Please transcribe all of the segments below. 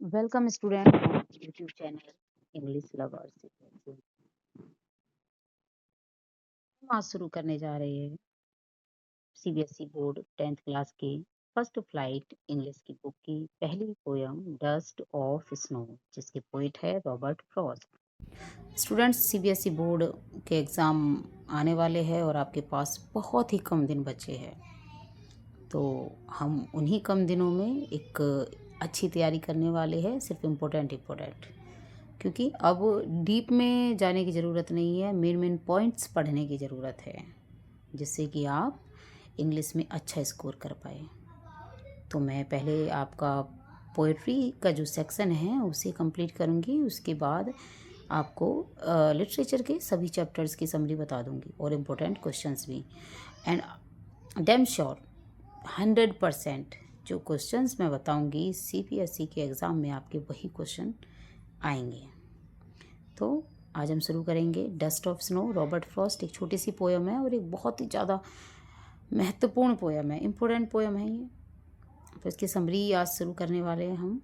Welcome student YouTube channel English lovers. हम आज शुरू करने जा रहे हैं सीबीएसई बोर्ड 10th क्लास के फर्स्ट फ्लाइट इंग्लिश की बुक की पहली पोयम डस्ट ऑफ स्नो, जिसके पोइट है Robert Frost. Students, CBSE board के एग्ज़ाम आने वाले हैं और आपके पास बहुत ही कम दिन बचे हैं, तो हम उन्हीं कम दिनों में एक अच्छी तैयारी करने वाले हैं, सिर्फ इम्पोर्टेंट क्योंकि अब डीप में जाने की ज़रूरत नहीं है, मेन पॉइंट्स पढ़ने की ज़रूरत है, जिससे कि आप इंग्लिश में अच्छा स्कोर कर पाए। तो मैं पहले आपका पोइट्री का जो सेक्शन है उसे कंप्लीट करूँगी, उसके बाद आपको लिटरेचर के सभी चैप्टर्स की समरी बता दूँगी और इम्पोर्टेंट क्वेश्चंस भी। एंड डैम श्योर 100% जो क्वेश्चंस मैं बताऊँगी सीबीएसई के एग्ज़ाम में आपके वही क्वेश्चन आएंगे। तो आज हम शुरू करेंगे dust of snow. Robert Frost एक छोटी सी पोयम है और एक बहुत ही ज़्यादा महत्वपूर्ण पोयम है, इम्पोर्टेंट पोयम है ये। तो इसकी समरी आज शुरू करने वाले हैं हम।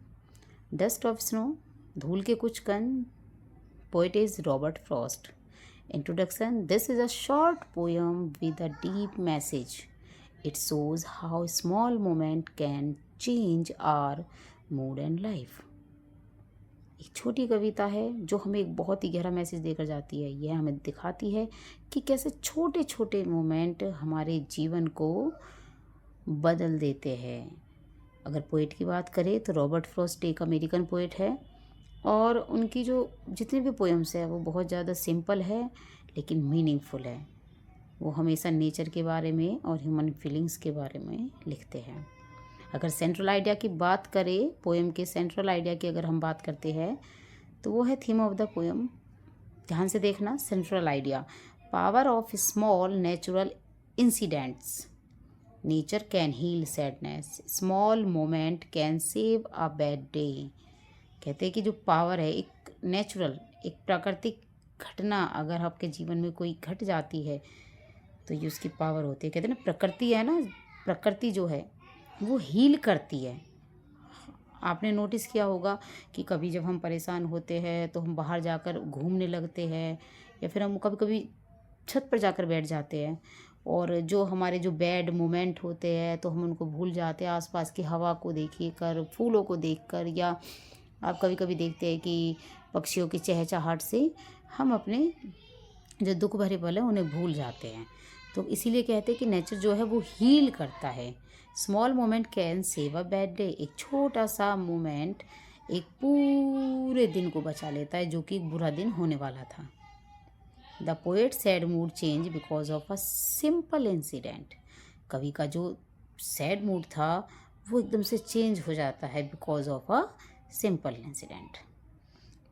डस्ट ऑफ स्नो, धूल के कुछ कण। Poet is Robert Frost. Introduction, this is a short poem with a deep message. It shows how small moment can change our mood and life. एक छोटी कविता है जो हमें एक बहुत ही गहरा मैसेज देकर जाती है। यह हमें दिखाती है कि कैसे छोटे छोटे मोमेंट हमारे जीवन को बदल देते हैं। अगर पोइट की बात करें तो रॉबर्ट फ्रॉस्ट एक अमेरिकन पोइट है और उनकी जो जितने भी पोएम्स है वो बहुत ज़्यादा सिंपल है लेकिन मीनिंगफुल है। वो हमेशा नेचर के बारे में और ह्यूमन फीलिंग्स के बारे में लिखते हैं। अगर सेंट्रल आइडिया की बात करें, पोएम के सेंट्रल आइडिया की अगर हम बात करते हैं तो वो है थीम ऑफ द पोएम। ध्यान से देखना, central idea, power of small natural incidents. Nature can heal sadness, small moment can save a bad day. कहते हैं कि जो पावर है एक नेचुरल, एक प्राकृतिक घटना अगर आपके जीवन में कोई घट जाती है तो ये उसकी पावर होती है। कहते हैं ना, प्रकृति है ना, प्रकृति जो है वो हील करती है। आपने नोटिस किया होगा कि कभी जब हम परेशान होते हैं तो हम बाहर जाकर घूमने लगते हैं या फिर हम कभी कभी छत पर जाकर बैठ जाते हैं और जो हमारे जो बैड मोमेंट होते हैं तो हम उनको भूल जाते हैं आसपास की हवा को देखिए कर, फूलों को देखकर, या आप कभी कभी देखते हैं कि पक्षियों की चहचहाहट से हम अपने जो दुख भरे पल हैं उन्हें भूल जाते हैं। तो इसीलिए कहते हैं कि नेचर जो है वो हील करता है। Small moment can save a bad day. एक छोटा सा मोमेंट एक पूरे दिन को बचा लेता है जो कि एक बुरा दिन होने वाला था। The poet sad mood change because of a simple incident. कवि का जो सैड मूड था वो एकदम से चेंज हो जाता है because of a simple incident.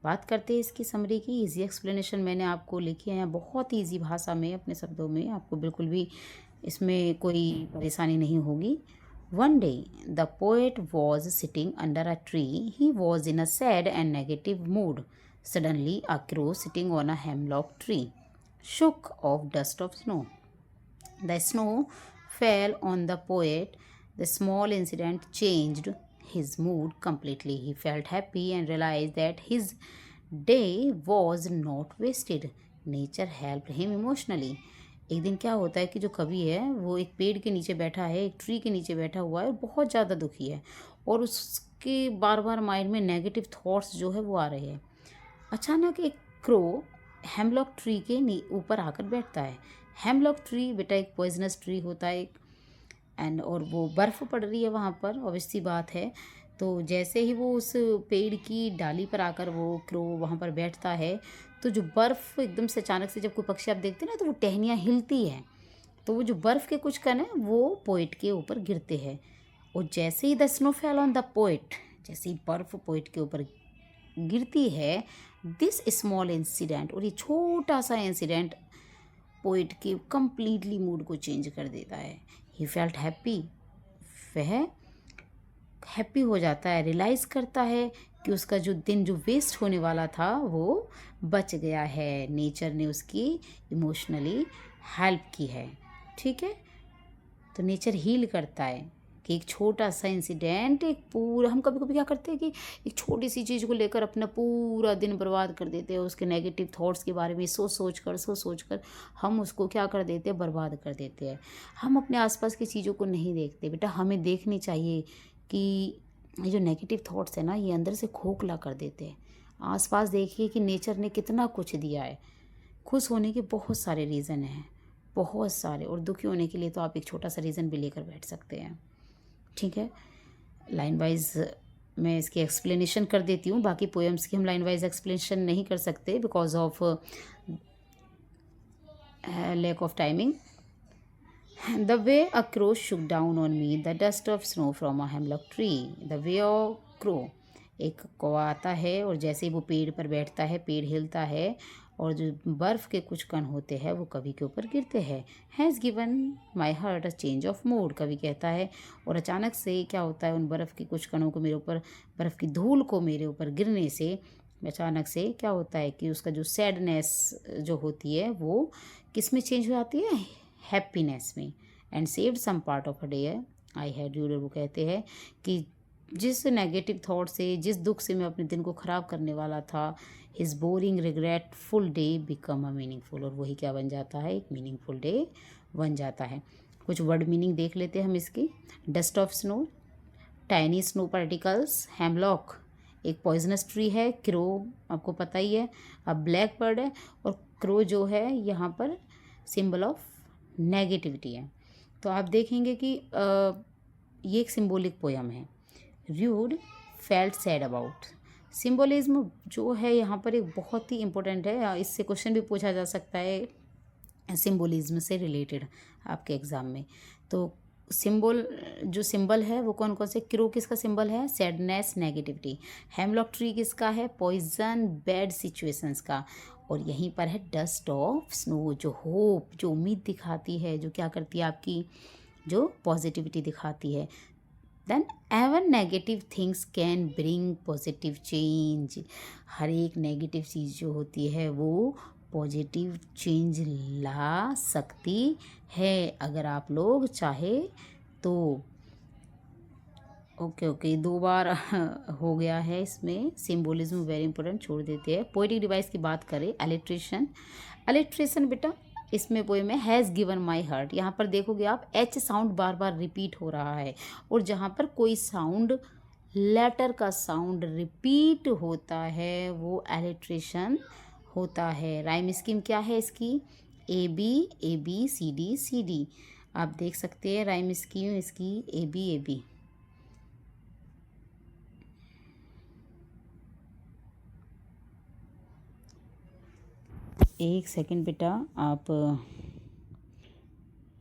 बात करते हैं इसकी समरी की। इजी एक्सप्लेनेशन मैंने आपको लिखी है बहुत ही ईजी भाषा में, अपने शब्दों में, आपको बिल्कुल भी इसमें कोई परेशानी नहीं होगी। One day the poet was sitting under a tree. He was in a sad and negative mood. Suddenly a crow sitting on a hemlock tree shook off dust of snow. The snow fell on the poet. The small incident changed his mood completely. He felt happy and realized that his day was not wasted. Nature helped him emotionally. एक दिन क्या होता है कि जो कवि है वो एक पेड़ के नीचे बैठा है, एक ट्री के नीचे बैठा हुआ है और बहुत ज़्यादा दुखी है और उसके बार बार माइंड में नेगेटिव थॉट्स जो है वो आ रहे हैं। अचानक एक क्रो हेमलॉक ट्री के ऊपर आकर बैठता है। हेमलॉक ट्री बेटा एक पॉइजनस ट्री होता है एंड और वो बर्फ़ पड़ रही है वहाँ पर, ऑब्वियस सी बात है। तो जैसे ही वो उस पेड़ की डाली पर आकर वो क्रो वहाँ पर बैठता है तो जो बर्फ़ एकदम से अचानक से, जब कोई पक्षी आप देखते हैं ना तो वो टहनियाँ हिलती हैं, तो वो जो बर्फ़ के कुछ कण हैं वो पोएट के ऊपर गिरते हैं और जैसे ही the snow fell on the poet, जैसे ही बर्फ़ पोएट के ऊपर गिरती है, दिस स्मॉल इंसिडेंट, और ये छोटा सा इंसिडेंट पोइट के कम्प्लीटली मूड को चेंज कर देता है। ही फेल्ट हैप्पी, वह हैप्पी हो जाता है, रियलाइज़ करता है कि उसका जो दिन जो वेस्ट होने वाला था वो बच गया है। नेचर ने उसकी इमोशनली हेल्प की है। ठीक है, तो नेचर हील करता है। कि एक छोटा-सा इंसिडेंट एक पूरा हम कभी-कभी क्या करते हैं कि एक छोटी-सी चीज़ को लेकर अपना पूरा दिन बर्बाद कर देते हैं, उसके नेगेटिव थॉट्स के बारे में सोच-सोच कर हम उसको क्या कर देते हैं, बर्बाद कर देते हैं। हम अपने आस-पास की चीज़ों को नहीं देखते, बेटा हमें देखनी चाहिए कि ये जो नेगेटिव थॉट्स हैं ना, ये अंदर से खोखला कर देते हैं। आस-पास देखिए कि नेचर ने कितना कुछ दिया है। खुश होने के बहुत सारे रीज़न हैं, बहुत सारे, और दुखी होने के लिए तो आप एक छोटा-सा रीज़न भी लेकर बैठ सकते हैं। ठीक है? लाइन वाइज़ मैं इसकी एक्सप्लेनेशन कर देती हूँ, बाकी पोएम्स की हम लाइन वाइज़ एक्सप्लेनेशन नहीं कर सकते because of lack of timing. The way a crow shook down on me, the dust of snow from a hemlock tree. The way a crow, एक कौवा आता है और जैसे ही वो पेड़ पर बैठता है, पेड़ हिलता है और जो बर्फ़ के कुछ कण होते हैं वो कवि के ऊपर गिरते हैं। Has given my heart a change of mood, कवि कहता है, और अचानक से क्या होता है, उन बर्फ़ के कुछ कणों को मेरे ऊपर, बर्फ़ की धूल को मेरे ऊपर गिरने से अचानक से क्या होता है कि उसका जो सैडनेस जो होती है वो किस में चेंज हो जाती है, हैप्पीनेस में। And saved some part of a day I had reader, वो कहते हैं कि जिस नेगेटिव थॉट से, जिस दुख से मैं अपने दिन को ख़राब करने वाला था, his boring regretful day become a meaningful, और वही क्या बन जाता है, एक मीनिंगफुल डे बन जाता है। कुछ वर्ड मीनिंग देख लेते हैं हम इसकी। Dust of snow, tiny snow particles, hemlock एक पॉइजनस ट्री है, क्रो आपको पता ही है, अब ब्लैक बर्ड है, और क्रो जो है यहाँ पर सिंबल ऑफ नेगेटिविटी है। तो आप देखेंगे कि ये एक सिंबॉलिक पोयम है। Rude felt sad about, symbolism जो है यहाँ पर एक बहुत ही इम्पोर्टेंट है, इससे क्वेश्चन भी पूछा जा सकता है सिंबोलिज्म से रिलेटेड आपके एग्ज़ाम में। तो सिंबल, जो सिंबल है वो कौन कौन से, क्रो किसका सिंबल है, सैडनेस नेगेटिविटी, हेमलॉक ट्री किसका है, पॉइजन बैड सिचुएशंस का, और यहीं पर है डस्ट ऑफ स्नो, जो होप, जो उम्मीद दिखाती है, जो क्या करती है आपकी, जो पॉजिटिविटी दिखाती है। Then even negative things can bring positive change, हर एक नेगेटिव चीज़ जो होती है वो पॉजिटिव चेंज ला सकती है अगर आप लोग चाहे तो। ओके ओके, दो बार हो गया है इसमें, सिंबोलिज्म वेरी इंपॉर्टेंट, छोड़ देते हैं। पोएटिक डिवाइस की बात करें, अलिट्रेशन, अलिट्रेशन बेटा इसमें पोएम में हैज़ गिवन माई हार्ट, यहाँ पर देखोगे आप एच साउंड बार बार रिपीट हो रहा है, और जहाँ पर कोई साउंड, लेटर का साउंड रिपीट होता है वो एलिट्रेशन होता है। राइम स्कीम क्या है इसकी, ए बी सी डी, आप देख सकते हैं राइम स्कीम इसकी ए बी। एक सेकंड बेटा, आप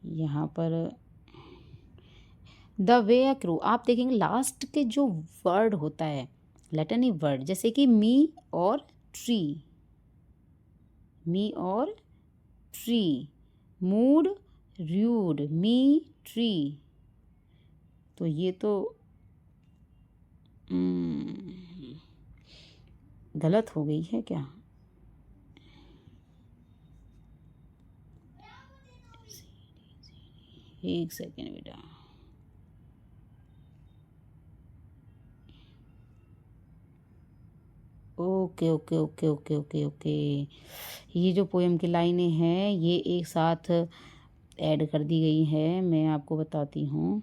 यहाँ पर द वे अ क्रू, आप देखेंगे लास्ट के जो वर्ड होता है, लैटिनी वर्ड, जैसे कि मी और ट्री, मी और ट्री, मूड र्यूड, मी ट्री, तो ये तो गलत हो गई है क्या, एक सेकेंड बेटा, okay okay okay okay okay okay, ये जो पोएम की लाइनें हैं ये एक साथ ऐड कर दी गई है, मैं आपको बताती हूँ।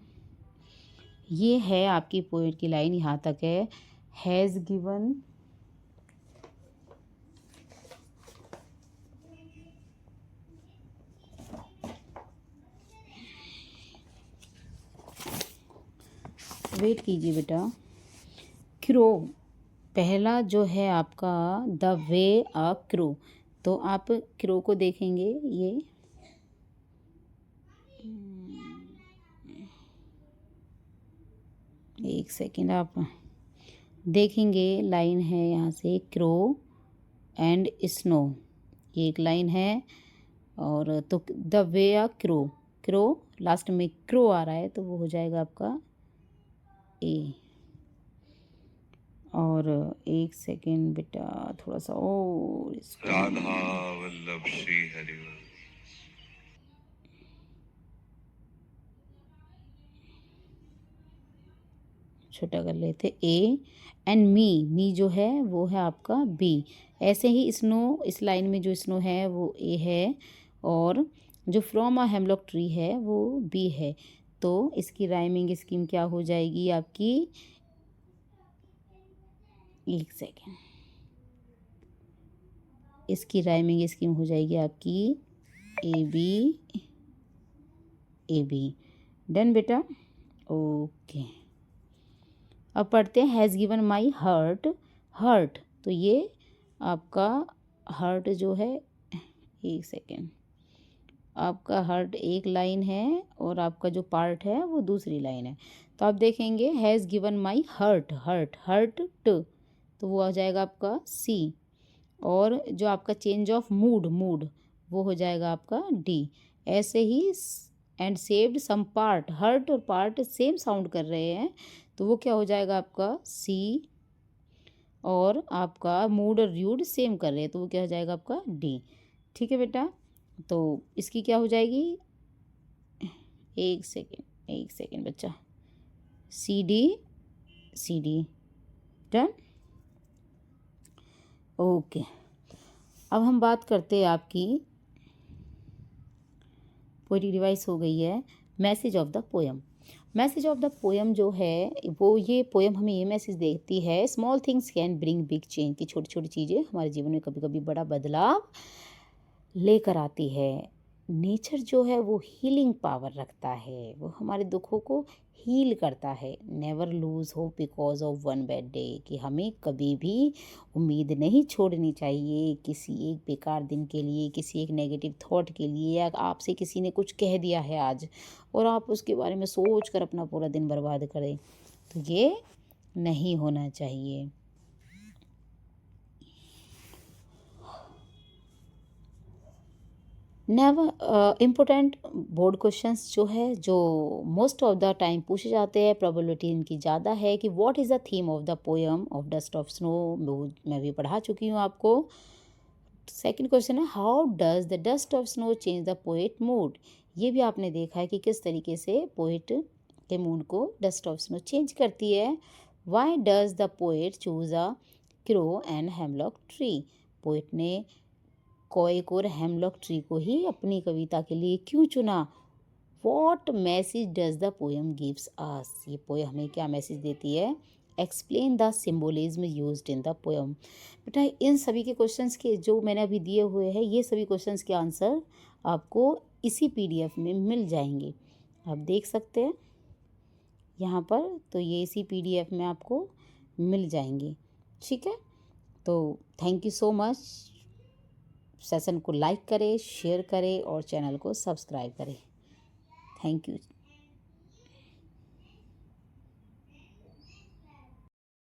ये है आपकी पोएम की लाइन, यहाँ तक है, हैज़ गिवन वेट कीजिए बेटा, क्रो पहला जो है आपका, द वे अ क्रो, तो आप क्रो को देखेंगे, ये एक सेकेंड आप देखेंगे, लाइन है यहाँ से, क्रो एंड स्नो, ये एक लाइन है, और तो the way a crow, crow last में क्रो आ रहा है तो वो हो जाएगा आपका ए। और एक सेकेंड बेटा, थोड़ा सा और राधा वल्लभ श्री हरिवल्लभ। छोटा कर लेते ए, एंड मी जो है वो है आपका बी। ऐसे ही स्नो, इस लाइन में जो स्नो है वो ए है, और जो फ्रॉम अ हेमलॉक ट्री है वो बी है। तो इसकी राइमिंग स्कीम क्या हो जाएगी आपकी, एक सेकेंड, इसकी राइमिंग स्कीम हो जाएगी आपकी ए बी। डन बेटा, ओके। अब पढ़ते हैं हैज़ गिवन माई हर्ट। तो ये आपका हर्ट जो है, एक सेकेंड, आपका हर्ट एक लाइन है और आपका जो पार्ट है वो दूसरी लाइन है। तो आप देखेंगे हैज़ गिवन माई हर्ट तो वो आ जाएगा आपका सी। और जो आपका चेंज ऑफ मूड वो हो जाएगा आपका डी। ऐसे ही and saved some part, hurt और पार्ट सेम साउंड कर रहे हैं, तो वो क्या हो जाएगा आपका सी। और आपका मूड और र्यूड सेम कर रहे हैं, तो वो क्या हो जाएगा आपका डी। ठीक है बेटा, तो इसकी क्या हो जाएगी, एक सेकेंड बच्चा, सी डी। Done, okay. अब हम बात करते हैं आपकी, पोएटिक डिवाइस हो गई है, message of the poem. Message of the poem जो है वो, ये पोएम हमें ये मैसेज देती है, small things can bring big change, की छोटी छोटी चीज़ें हमारे जीवन में कभी कभी बड़ा बदलाव लेकर आती है। नेचर जो है वो हीलिंग पावर रखता है, वो हमारे दुखों को हील करता है। Never lose hope because of one bad day, कि हमें कभी भी उम्मीद नहीं छोड़नी चाहिए किसी एक बेकार दिन के लिए, किसी एक नेगेटिव थॉट के लिए, या आपसे किसी ने कुछ कह दिया है आज और आप उसके बारे में सोच कर अपना पूरा दिन बर्बाद करें, तो ये नहीं होना चाहिए। नेवर इम्पोर्टेंट बोर्ड क्वेश्चंस जो है, जो मोस्ट ऑफ द टाइम पूछे जाते हैं, प्रोबेबिलिटी इनकी ज़्यादा है, कि what is the theme of the poem of dust of snow, मैं भी पढ़ा चुकी हूँ आपको। सेकंड क्वेश्चन है how does the dust of snow change the poet mood. ये भी आपने देखा है कि किस तरीके से पोएट के मूड को डस्ट ऑफ स्नो चेंज करती है। Why does the poet choose a crow and hemlock tree, poet ने कोएक और हेमलॉक ट्री को ही अपनी कविता के लिए क्यों चुना। What message does the poem gives us, ये पोएम हमें क्या मैसेज देती है। Explain the symbolism used in the poem. बेटा इन सभी के क्वेश्चंस के जो मैंने अभी दिए हुए हैं, ये सभी क्वेश्चंस के आंसर आपको इसी पीडीएफ में मिल जाएंगे, आप देख सकते हैं यहाँ पर, तो ये इसी पीडीएफ में आपको मिल जाएंगे। ठीक है, तो thank you so much. Session को लाइक करें, शेयर करें और चैनल को सब्सक्राइब करें। Thank you.